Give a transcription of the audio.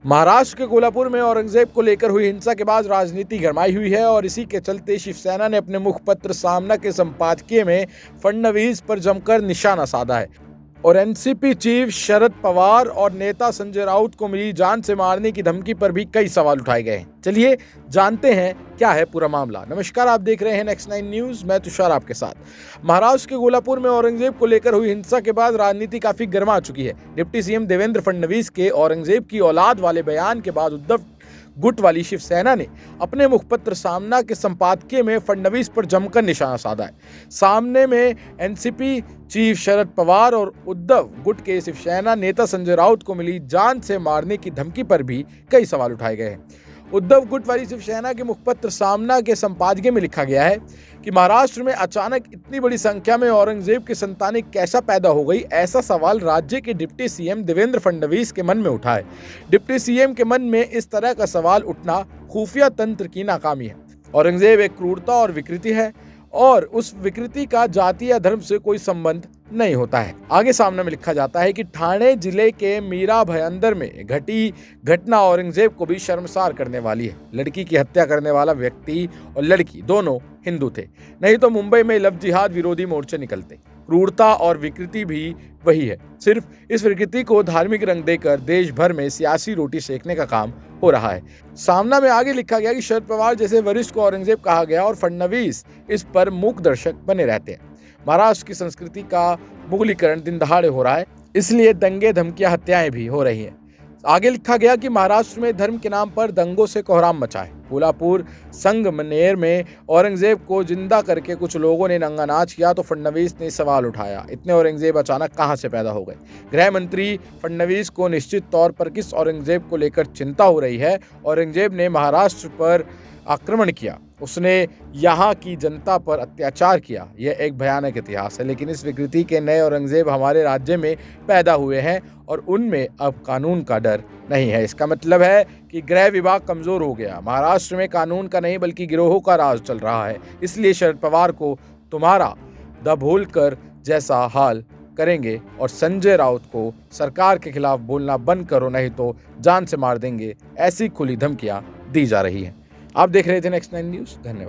महाराष्ट्र के कोल्हापुर में औरंगजेब को लेकर हुई हिंसा के बाद राजनीति गरमाई हुई है और इसी के चलते शिवसेना ने अपने मुखपत्र सामना के संपादकीय में फडणवीस पर जमकर निशाना साधा है और एनसीपी चीफ शरद पवार और नेता संजय राउत को मिली जान से मारने की धमकी पर भी कई सवाल उठाए गए हैं। चलिए जानते हैं क्या है पूरा मामला। नमस्कार, आप देख रहे हैं नेक्स्ट 9 न्यूज, मैं तुषार आपके साथ। महाराष्ट्र के कोल्हापुर में औरंगजेब को लेकर हुई हिंसा के बाद राजनीति काफी गर्मा चुकी है। डिप्टी सीएम देवेंद्र फडणवीस के औरंगजेब की औलाद वाले बयान के बाद उद्धव गुट वाली शिवसेना ने अपने मुखपत्र सामना के संपादकीय में फडणवीस पर जमकर निशाना साधा है। सामने में एनसीपी चीफ शरद पवार और उद्धव गुट के शिवसेना नेता संजय राउत को मिली जान से मारने की धमकी पर भी कई सवाल उठाए गए हैं। उद्धव गुट वाली शिवसेना के मुखपत्र सामना के संपादकीय में लिखा गया है कि महाराष्ट्र में अचानक इतनी बड़ी संख्या में औरंगजेब की संतानें कैसा पैदा हो गई, ऐसा सवाल राज्य के डिप्टी सीएम देवेंद्र फडणवीस के मन में उठा है। डिप्टी सीएम के मन में इस तरह का सवाल उठना खुफिया तंत्र की नाकामी है। औरंगजेब एक क्रूरता और विकृति है और उस विकृति का जाति या धर्म से कोई संबंध नहीं होता है। आगे सामने में लिखा जाता है कि ठाणे जिले के मीरा भयंदर में घटी घटना औरंगजेब को भी शर्मसार करने वाली है। लड़की की हत्या करने वाला व्यक्ति और लड़की दोनों हिंदू थे, नहीं तो मुंबई में लव जिहाद विरोधी मोर्चे निकलते। क्रूरता और विकृति भी वही है, सिर्फ इस विकृति को धार्मिक रंग देकर देश भर में सियासी रोटी सेकने का काम हो रहा है। सामना में आगे लिखा गया कि शरद पवार जैसे वरिष्ठ को औरंगजेब कहा गया और फडणवीस इस पर मूक दर्शक बने रहते हैं। महाराष्ट्र की संस्कृति का मुगलीकरण दिन दहाड़े हो रहा है, इसलिए दंगे धमकियां हत्याएं भी हो रही हैं। आगे लिखा गया कि महाराष्ट्र में धर्म के नाम पर दंगों से कोहराम मचा है। कोल्हापुर संगमनेर में औरंगजेब को जिंदा करके कुछ लोगों ने नंगा नाच किया तो फडणवीस ने सवाल उठाया, इतने औरंगजेब अचानक कहां से पैदा हो गए। गृह मंत्री फडणवीस को निश्चित तौर पर किस औरंगजेब को लेकर चिंता हो रही है। औरंगजेब ने महाराष्ट्र पर आक्रमण किया, उसने यहाँ की जनता पर अत्याचार किया, यह एक भयानक इतिहास है। लेकिन इस विकृति के नए औरंगजेब हमारे राज्य में पैदा हुए हैं और उनमें अब कानून का डर नहीं है। इसका मतलब है कि गृह विभाग कमजोर हो गया। महाराष्ट्र में कानून का नहीं बल्कि गिरोहों का राज चल रहा है। इसलिए शरद पवार को तुम्हारा दबोलकर जैसा हाल करेंगे और संजय राउत को सरकार के खिलाफ बोलना बंद करो, नहीं तो जान से मार देंगे, ऐसी खुली धमकियां दी जा रही हैं। आप देख रहे थे नेक्स्ट 9 न्यूज। धन्यवाद।